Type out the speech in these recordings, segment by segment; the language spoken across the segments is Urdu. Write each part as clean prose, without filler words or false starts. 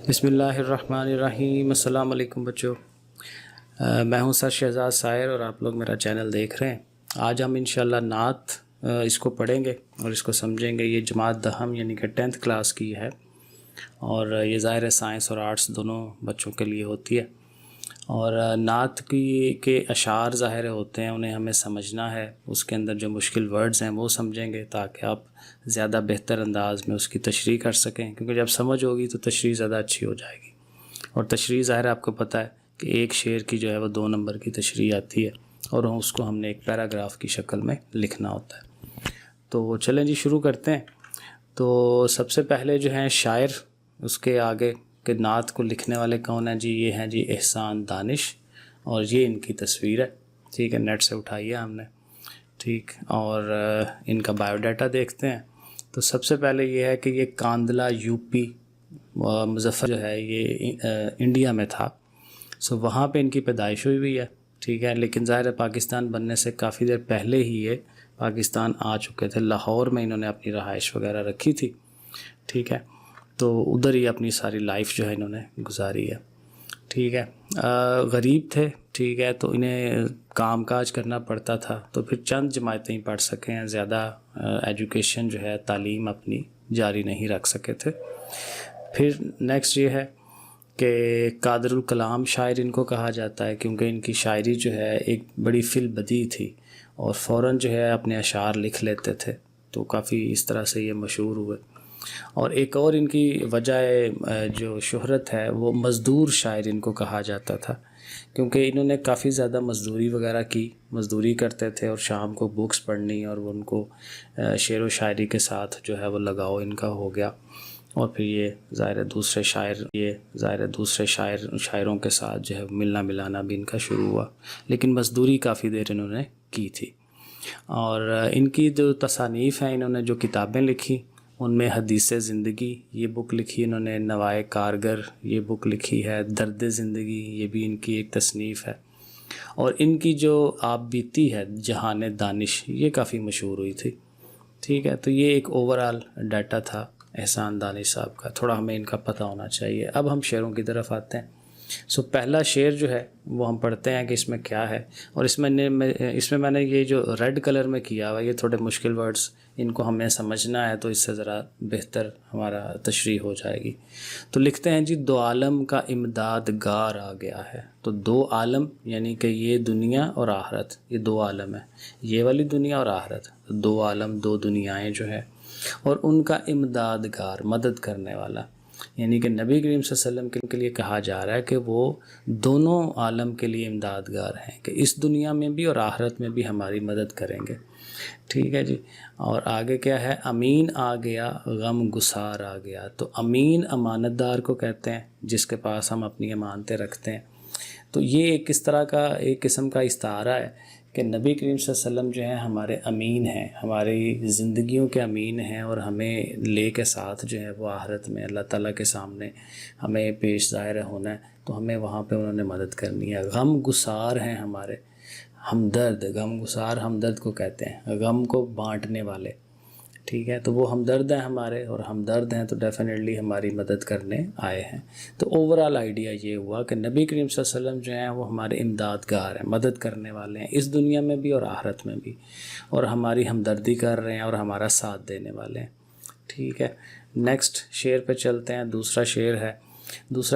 بسم اللہ الرحمن الرحیم۔ السلام علیکم بچوں، میں ہوں سر شہزاد سائر اور آپ لوگ میرا چینل دیکھ رہے ہیں۔ آج ہم انشاءاللہ نعت اس کو پڑھیں گے اور اس کو سمجھیں گے۔ یہ جماعت دہم یعنی کہ 10th کلاس کی ہے اور یہ ظاہر ہے سائنس اور آرٹس دونوں بچوں کے لیے ہوتی ہے۔ اور نعت کے اشعار ظاہر ہوتے ہیں، انہیں ہمیں سمجھنا ہے، اس کے اندر جو مشکل ورڈز ہیں وہ سمجھیں گے تاکہ آپ زیادہ بہتر انداز میں اس کی تشریح کر سکیں، کیونکہ جب سمجھ ہوگی تو تشریح زیادہ اچھی ہو جائے گی۔ اور تشریح ظاہر آپ کو پتہ ہے کہ ایک شعر کی جو ہے وہ 2 نمبر کی تشریح آتی ہے اور اس کو ہم نے ایک پیراگراف کی شکل میں لکھنا ہوتا ہے۔ تو چلیں جی شروع کرتے ہیں۔ تو سب سے پہلے جو ہیں شاعر، اس کے آگے کہ نعت کو لکھنے والے کون ہیں جی؟ یہ ہیں جی احسان دانش، اور یہ ان کی تصویر ہے، ٹھیک ہے، نیٹ سے اٹھائی ہے ہم نے، ٹھیک۔ اور ان کا بایو ڈیٹا دیکھتے ہیں۔ تو سب سے پہلے یہ ہے کہ یہ کاندلہ یو پی مظفر جو ہے یہ انڈیا میں تھا، سو وہاں پہ ان کی پیدائش ہوئی ہے، ٹھیک ہے، لیکن ظاہر ہے پاکستان بننے سے کافی دیر پہلے ہی یہ پاکستان آ چکے تھے۔ لاہور میں انہوں نے اپنی رہائش وغیرہ رکھی تھی، ٹھیک ہے، تو ادھر ہی اپنی ساری لائف جو ہے انہوں نے گزاری ہے، ٹھیک ہے۔ غریب تھے، ٹھیک ہے، تو انہیں کام کاج کرنا پڑتا تھا، تو پھر چند جماعتیں ہی پڑھ سکے ہیں، زیادہ ایجوکیشن جو ہے تعلیم اپنی جاری نہیں رکھ سکے تھے۔ پھر نیکسٹ یہ ہے کہ قادر الکلام شاعر ان کو کہا جاتا ہے، کیونکہ ان کی شاعری جو ہے ایک بڑی فی البدیہہ تھی اور فوراً جو ہے اپنے اشعار لکھ لیتے تھے، تو کافی اس طرح سے یہ مشہور ہوئے۔ اور ایک اور ان کی وجہ جو شہرت ہے وہ مزدور شاعر ان کو کہا جاتا تھا، کیونکہ انہوں نے کافی زیادہ مزدوری وغیرہ کی، مزدوری کرتے تھے اور شام کو بکس پڑھنی، اور وہ ان کو شعر و شاعری کے ساتھ جو ہے وہ لگاؤ ان کا ہو گیا۔ اور پھر یہ ظاہر ہے دوسرے شاعروں کے ساتھ جو ہے ملنا ملانا بھی ان کا شروع ہوا، لیکن مزدوری کافی دیر انہوں نے کی تھی۔ اور ان کی جو تصانیف ہیں، انہوں نے جو کتابیں لکھی ان میں حدیث زندگی یہ بک لکھی انہوں نے، نوائے کارگر یہ بک لکھی ہے، درد زندگی یہ بھی ان کی ایک تصنیف ہے، اور ان کی جو آپ بیتی ہے جہان دانش یہ کافی مشہور ہوئی تھی، ٹھیک ہے۔ تو یہ ایک اوورآل ڈیٹا تھا احسان دانش صاحب کا، تھوڑا ہمیں ان کا پتہ ہونا چاہیے۔ اب ہم شعروں کی طرف آتے ہیں۔ پہلا شعر جو ہے وہ ہم پڑھتے ہیں کہ اس میں کیا ہے، اور اس میں میں نے یہ جو ریڈ کلر میں کیا ہوا یہ تھوڑے مشکل ورڈز، ان کو ہمیں سمجھنا ہے تو اس سے ذرا بہتر ہمارا تشریح ہو جائے گی۔ تو لکھتے ہیں جی، 2 عالم کا امدادگار آ گیا ہے۔ تو 2 عالم یعنی کہ یہ دنیا اور آخرت، یہ 2 عالم ہیں، یہ والی دنیا اور آخرت، 2 عالم 2 دنیایں جو ہیں، اور ان کا امدادگار مدد کرنے والا، یعنی کہ نبی کریم صلی اللہ علیہ وسلم کے لیے کہا جا رہا ہے کہ وہ دونوں عالم کے لیے امدادگار ہیں، کہ اس دنیا میں بھی اور آخرت میں بھی ہماری مدد کریں گے، ٹھیک ہے جی۔ اور آگے کیا ہے؟ امین آ گیا غم گسار آ گیا۔ تو امین امانت دار کو کہتے ہیں جس کے پاس ہم اپنی امانتیں رکھتے ہیں۔ تو یہ ایک قسم کا استعارہ ہے کہ نبی کریم صلی اللہ علیہ وسلم جو ہیں ہمارے امین ہیں، ہماری زندگیوں کے امین ہیں، اور ہمیں لے کے ساتھ جو ہے وہ آخرت میں اللہ تعالیٰ کے سامنے ہمیں پیش ظاہر ہونا ہے، تو ہمیں وہاں پہ انہوں نے مدد کرنی ہے۔ غم گسار ہیں ہمارے، ہمدرد، غم گسار ہمدرد کو کہتے ہیں، غم کو بانٹنے والے، ٹھیک ہے۔ تو وہ ہمدرد ہیں ہمارے، اور ہمدرد ہیں تو ڈیفینیٹلی ہماری مدد کرنے آئے ہیں۔ تو اوورآل آئیڈیا یہ ہوا کہ نبی کریم صلی اللہ علیہ وسلم جو ہیں وہ ہمارے امدادگار ہیں، مدد کرنے والے ہیں، اس دنیا میں بھی اور آخرت میں بھی، اور ہماری ہمدردی کر رہے ہیں اور ہمارا ساتھ دینے والے ہیں، ٹھیک ہے۔ نیکسٹ شعر پہ چلتے ہیں۔ دوسرا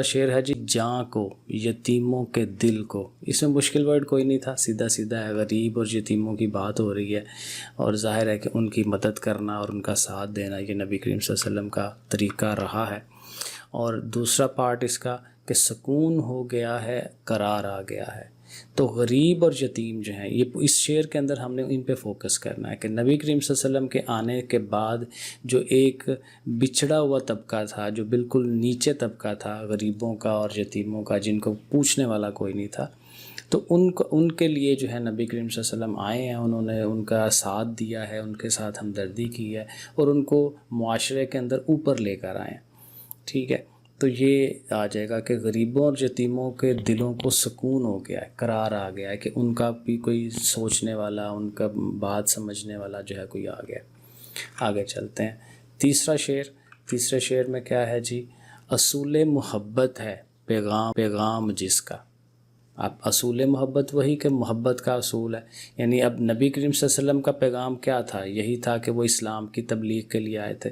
شعر ہے جی، جاں کو یتیموں کے دل کو۔ اس میں مشکل ورڈ کوئی نہیں تھا، سیدھا سیدھا ہے، غریب اور یتیموں کی بات ہو رہی ہے، اور ظاہر ہے کہ ان کی مدد کرنا اور ان کا ساتھ دینا یہ نبی کریم صلی اللہ علیہ وسلم کا طریقہ رہا ہے۔ اور دوسرا پارٹ اس کا کہ سکون ہو گیا ہے، قرار آ گیا ہے۔ تو غریب اور یتیم جو ہیں، یہ اس شعر کے اندر ہم نے ان پہ فوکس کرنا ہے کہ نبی کریم صلی اللہ علیہ وسلم کے آنے کے بعد جو ایک بچھڑا ہوا طبقہ تھا، جو بالکل نیچے طبقہ تھا غریبوں کا اور یتیموں کا، جن کو پوچھنے والا کوئی نہیں تھا، تو ان کے لیے جو ہے نبی کریم صلی اللہ علیہ وسلم آئے ہیں، انہوں نے ان کا ساتھ دیا ہے، ان کے ساتھ ہمدردی کی ہے، اور ان کو معاشرے کے اندر اوپر لے کر آئے ہیں، ٹھیک ہے۔ تو یہ آ جائے گا کہ غریبوں اور یتیموں کے دلوں کو سکون ہو گیا ہے، قرار آ گیا ہے، کہ ان کا بھی کوئی سوچنے والا، ان کا بات سمجھنے والا جو ہے کوئی آ گیا۔ آگے چلتے ہیں۔ تیسرے شعر میں کیا ہے جی، اصول محبت ہے پیغام جس کا. اب اصول محبت وہی کہ محبت کا اصول ہے. یعنی اب نبی کریم صلی اللہ علیہ وسلم کا پیغام کیا تھا؟ یہی تھا کہ وہ اسلام کی تبلیغ کے لیے آئے تھے.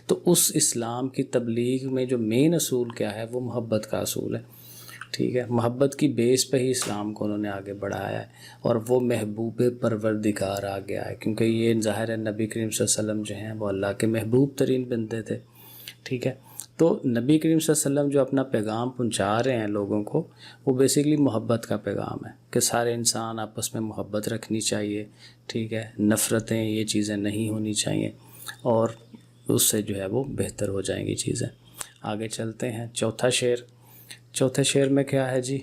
تو اس اسلام کی تبلیغ میں جو مین اصول کیا ہے؟ وہ محبت کا اصول ہے. ٹھیک ہے، محبت کی بیس پہ ہی اسلام کو انہوں نے آگے بڑھایا ہے. اور وہ محبوب پروردگار آ گیا ہے، کیونکہ یہ ظاہر ہے نبی کریم صلی اللہ علیہ وسلم جو ہیں وہ اللہ کے محبوب ترین بندے تھے. ٹھیک ہے، تو نبی کریم صلی اللہ علیہ وسلم جو اپنا پیغام پہنچا رہے ہیں لوگوں کو، وہ بیسیکلی محبت کا پیغام ہے کہ سارے انسان آپس میں محبت رکھنی چاہیے. ٹھیک ہے، نفرتیں یہ چیزیں نہیں ہونی چاہیے، اور اس سے جو ہے وہ بہتر ہو جائیں گی چیزیں. آگے چلتے ہیں. چوتھے شعر میں کیا ہے جی؟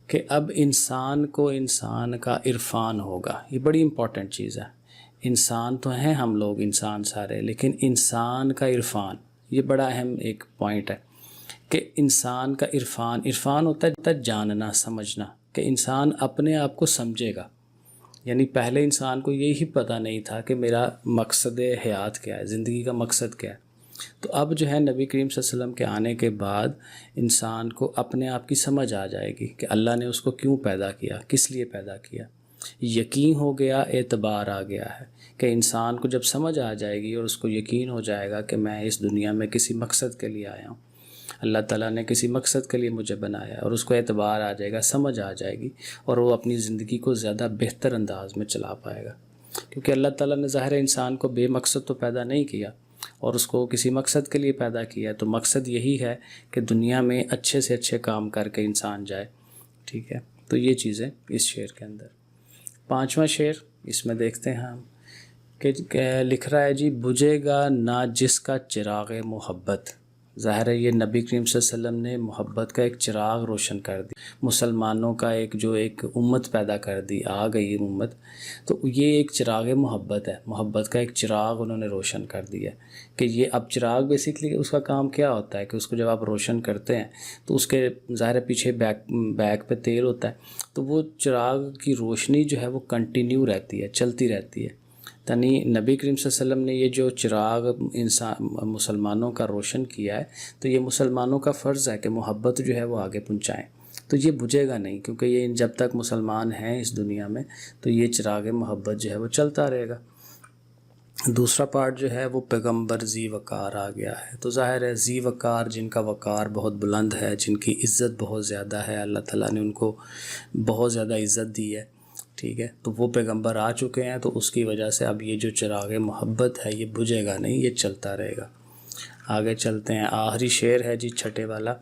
کہ اب انسان کو انسان کا عرفان ہوگا. یہ بڑی امپورٹنٹ چیز ہے. انسان تو ہیں ہم لوگ، انسان سارے، لیکن انسان کا عرفان یہ بڑا اہم ایک پوائنٹ ہے کہ انسان کا عرفان ہوتا ہے جاننا، سمجھنا، کہ انسان اپنے آپ کو سمجھے گا. یعنی پہلے انسان کو یہی پتہ نہیں تھا کہ میرا مقصد حیات کیا ہے، زندگی کا مقصد کیا ہے. تو اب جو ہے نبی کریم صلی اللہ علیہ وسلم کے آنے کے بعد انسان کو اپنے آپ کی سمجھ آ جائے گی کہ اللہ نے اس کو کیوں پیدا کیا، کس لیے پیدا کیا. یقین ہو گیا، اعتبار آ گیا ہے کہ انسان کو جب سمجھ آ جائے گی اور اس کو یقین ہو جائے گا کہ میں اس دنیا میں کسی مقصد کے لیے آیا ہوں، اللہ تعالیٰ نے کسی مقصد کے لیے مجھے بنایا ہے، اور اس کو اعتبار آ جائے گا، سمجھ آ جائے گی، اور وہ اپنی زندگی کو زیادہ بہتر انداز میں چلا پائے گا. کیونکہ اللہ تعالیٰ نے ظاہر انسان کو بے مقصد تو پیدا نہیں کیا، اور اس کو کسی مقصد کے لیے پیدا کیا ہے. تو مقصد یہی ہے کہ دنیا میں اچھے سے اچھے کام کر کے انسان جائے. ٹھیک ہے، تو یہ چیزیں اس شعر کے اندر. 5واں شعر اس میں دیکھتے ہیں ہم کہ لکھ رہا ہے جی: بجھے گا نہ جس کا چراغ محبت. ظاہر ہے یہ نبی کریم صلی اللہ علیہ وسلم نے محبت کا ایک چراغ روشن کر دی، مسلمانوں کا ایک امت پیدا کر دی، آ گئی امت. تو یہ ایک چراغ محبت ہے، محبت کا ایک چراغ انہوں نے روشن کر دیا کہ یہ اب چراغ بیسکلی اس کا کام کیا ہوتا ہے کہ اس کو جب آپ روشن کرتے ہیں تو اس کے ظاہر پیچھے بیک پہ تیل ہوتا ہے، تو وہ چراغ کی روشنی جو ہے وہ کنٹینیو رہتی ہے، چلتی رہتی ہے. یعنی نبی کریم صلی اللہ علیہ وسلم نے یہ جو چراغ مسلمانوں کا روشن کیا ہے، تو یہ مسلمانوں کا فرض ہے کہ محبت جو ہے وہ آگے پہنچائیں. تو یہ بجھے گا نہیں، کیونکہ یہ جب تک مسلمان ہیں اس دنیا میں تو یہ چراغ محبت جو ہے وہ چلتا رہے گا. دوسرا پارٹ جو ہے وہ پیغمبر ذی وقار آ گیا ہے. تو ظاہر ہے ذی وقار، جن کا وقار بہت بلند ہے، جن کی عزت بہت زیادہ ہے، اللہ تعالیٰ نے ان کو بہت زیادہ عزت دی ہے. ٹھیک ہے، تو وہ پیغمبر آ چکے ہیں، تو اس کی وجہ سے اب یہ جو چراغ محبت ہے یہ بجھے گا نہیں، یہ چلتا رہے گا. آگے چلتے ہیں. آخری شعر ہے جی چھٹے والا.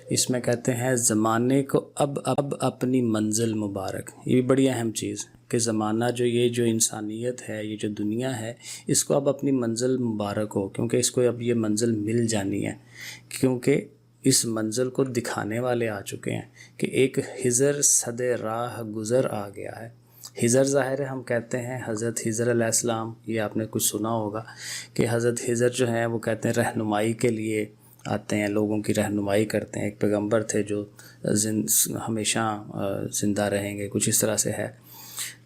اس میں کہتے ہیں: زمانے کو اب اپنی منزل مبارک. یہ بھی بڑی اہم چیز کہ زمانہ یہ جو انسانیت ہے، یہ جو دنیا ہے، اس کو اب اپنی منزل مبارک ہو، کیونکہ اس کو اب یہ منزل مل جانی ہے. کیونکہ اس منزل کو دکھانے والے آ چکے ہیں کہ ایک خضر صد راہ گزر آ گیا ہے. خضر ظاہر ہے ہم کہتے ہیں حضرت خضر علیہ السلام، یہ آپ نے کچھ سنا ہوگا کہ حضرت خضر جو ہیں وہ کہتے ہیں رہنمائی کے لیے آتے ہیں، لوگوں کی رہنمائی کرتے ہیں. ایک پیغمبر تھے جو ہمیشہ زندہ رہیں گے، کچھ اس طرح سے ہے.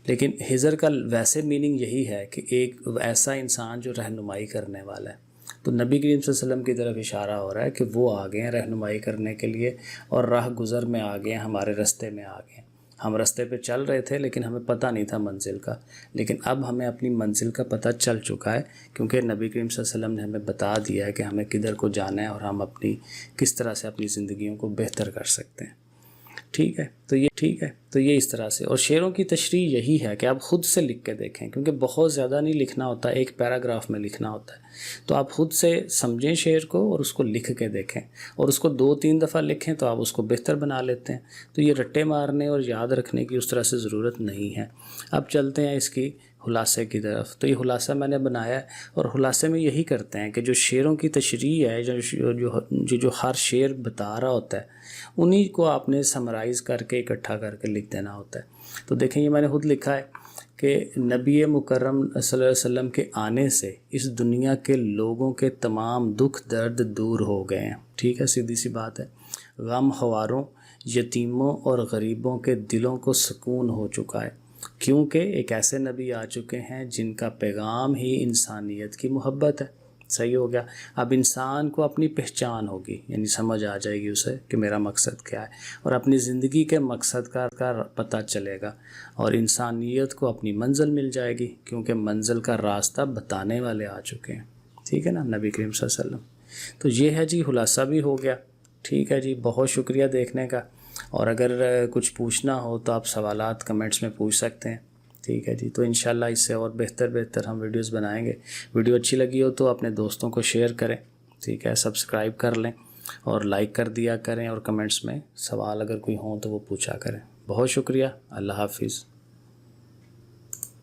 لیکن خضر کا ویسے میننگ یہی ہے کہ ایک ایسا انسان جو رہنمائی کرنے والا ہے. تو نبی کریم صلی اللہ علیہ وسلم کی طرف اشارہ ہو رہا ہے کہ وہ آ گئے ہیں رہنمائی کرنے کے لیے، اور راہ گزر میں آ گئے ہیں، ہمارے رستے میں آ گئے ہیں. ہم رستے پہ چل رہے تھے لیکن ہمیں پتہ نہیں تھا منزل کا، لیکن اب ہمیں اپنی منزل کا پتہ چل چکا ہے، کیونکہ نبی کریم صلی اللہ علیہ وسلم نے ہمیں بتا دیا ہے کہ ہمیں کدھر کو جانا ہے اور ہم کس طرح سے اپنی زندگیوں کو بہتر کر سکتے ہیں. ٹھیک ہے، تو یہ اس طرح سے. اور شعروں کی تشریح یہی ہے کہ آپ خود سے لکھ کے دیکھیں، کیونکہ بہت زیادہ نہیں لکھنا ہوتا، ایک پیراگراف میں لکھنا ہوتا ہے. تو آپ خود سے سمجھیں شعر کو اور اس کو لکھ کے دیکھیں، اور اس کو 2-3 دفعہ لکھیں تو آپ اس کو بہتر بنا لیتے ہیں. تو یہ رٹے مارنے اور یاد رکھنے کی اس طرح سے ضرورت نہیں ہے. اب چلتے ہیں اس کی خلاصے کی طرف. تو یہ خلاصہ میں نے بنایا ہے، اور خلاصے میں یہی کرتے ہیں کہ جو شعروں کی تشریح ہے، جو ہر شعر بتا رہا ہوتا ہے، انہی کو آپ نے سمرائز کر کے اکٹھا کر کے لکھ دینا ہوتا ہے. تو دیکھیں یہ میں نے خود لکھا ہے کہ نبی مکرم صلی اللہ علیہ وسلم کے آنے سے اس دنیا کے لوگوں کے تمام دکھ درد دور ہو گئے ہیں. ٹھیک ہے، سیدھی سی بات ہے. غم خواروں، یتیموں اور غریبوں کے دلوں کو سکون ہو چکا ہے، کیونکہ ایک ایسے نبی آ چکے ہیں جن کا پیغام ہی انسانیت کی محبت ہے. صحیح ہو گیا. اب انسان کو اپنی پہچان ہوگی، یعنی سمجھ آ جائے گی اسے کہ میرا مقصد کیا ہے، اور اپنی زندگی کے مقصد کا پتہ چلے گا، اور انسانیت کو اپنی منزل مل جائے گی، کیونکہ منزل کا راستہ بتانے والے آ چکے ہیں. ٹھیک ہے نا، نبی کریم صلی اللہ علیہ وسلم. تو یہ ہے جی، خلاصہ بھی ہو گیا. ٹھیک ہے جی، بہت شکریہ دیکھنے کا، اور اگر کچھ پوچھنا ہو تو آپ سوالات کمنٹس میں پوچھ سکتے ہیں. ٹھیک ہے جی، تو انشاءاللہ اس سے اور بہتر ہم ویڈیوز بنائیں گے. ویڈیو اچھی لگی ہو تو اپنے دوستوں کو شیئر کریں. ٹھیک ہے، سبسکرائب کر لیں اور لائک کر دیا کریں، اور کمنٹس میں سوال اگر کوئی ہوں تو وہ پوچھا کریں. بہت شکریہ. اللہ حافظ.